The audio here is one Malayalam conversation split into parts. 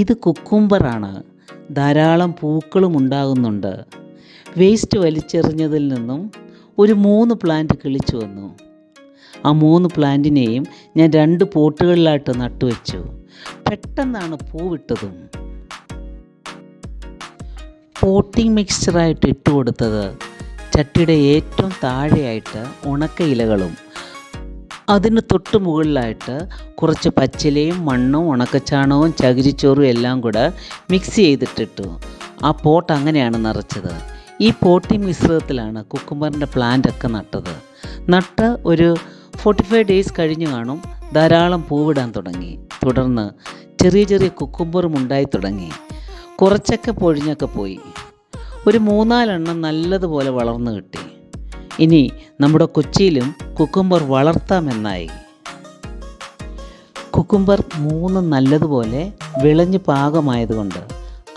ഇത് കുക്കുംബറാണ്. ധാരാളം പൂക്കളും ഉണ്ടാകുന്നുണ്ട്. വേസ്റ്റ് വലിച്ചെറിഞ്ഞതിൽ നിന്നും ഒരു 3 പ്ലാന്റ് കിളിച്ചു വന്നു. ആ 3 പ്ലാന്റിനെയും ഞാൻ 2 പോട്ടുകളിലായിട്ട് നട്ടുവെച്ചു. പെട്ടെന്നാണ് പൂവിട്ടതും. പോട്ടിംഗ് മിക്സ്ചറായിട്ട് ഇട്ട് കൊടുത്തത് ചട്ടിയുടെ ഏറ്റവും താഴെയായിട്ട് ഉണക്ക ഇലകളും അതിന് തൊട്ട് മുകളിലായിട്ട് കുറച്ച് പച്ചിലയും മണ്ണും ഉണക്കച്ചാണകവും ചകിരിച്ചോറും എല്ലാം കൂടെ മിക്സ് ചെയ്തിട്ടിട്ടു. ആ പോട്ട് അങ്ങനെയാണ് നിറച്ചത്. ഈ പോട്ടിംഗ് മിശ്രിതത്തിലാണ് കുക്കുംബറിൻ്റെ പ്ലാന്റൊക്കെ നട്ട് ഒരു 45 ഡേയ്സ് കഴിഞ്ഞ് കാണും ധാരാളം പൂവിടാൻ തുടങ്ങി. തുടർന്ന് ചെറിയ കുക്കുംബറും ഉണ്ടായി തുടങ്ങി. കുറച്ചൊക്കെ പൊഴിഞ്ഞൊക്കെ പോയി. ഒരു 3-4 എണ്ണം നല്ലതുപോലെ വളർന്നു കിട്ടി. ഇനി നമ്മുടെ കൊച്ചിയിലും കുക്കുംബർ വളർത്താമെന്നായി. കുക്കുംബർ 3 നല്ലതുപോലെ വിളഞ്ഞ് പാകമായതുകൊണ്ട്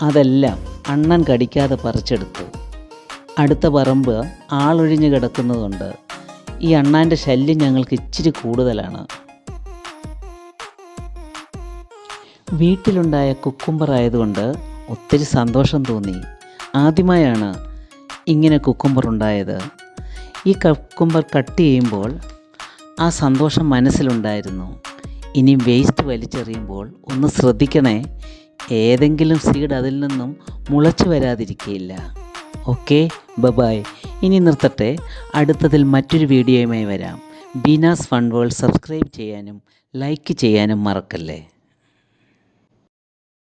അതെല്ലാം അണ്ണൻ കടിക്കാതെ പറിച്ചെടുത്തു. അടുത്ത പറമ്പ് ആളൊഴിഞ്ഞ് കിടക്കുന്നതുകൊണ്ട് ഈ അണ്ണാൻ്റെ ശല്യം ഞങ്ങൾക്ക് ഇച്ചിരി കൂടുതലാണ്. വീട്ടിലുണ്ടായ കുക്കുംബർ ആയതുകൊണ്ട് ഒത്തിരി സന്തോഷം തോന്നി. ആദ്യമായാണ് ഇങ്ങനെ കുക്കുംബർ ഉണ്ടായത്. ഈ കുക്കുംബർ കട്ട് ചെയ്യുമ്പോൾ ആ സന്തോഷം മനസ്സിലുണ്ടായിരുന്നു. ഇനി വേസ്റ്റ് വലിച്ചെറിയുമ്പോൾ ഒന്ന് ശ്രദ്ധിക്കണേ, ഏതെങ്കിലും സീഡ് അതിൽ നിന്നും മുളച്ചു വരാതിരിക്കുകയില്ല. Okay, by. ഇനി നിർത്തട്ടെ. അടുത്തതിൽ മറ്റൊരു വീഡിയോയുമായി വരാം. ബീനാസ് ഫൺ വേൾഡ് സബ്സ്ക്രൈബ് ചെയ്യാനും ലൈക്ക് ചെയ്യാനും മറക്കല്ലേ.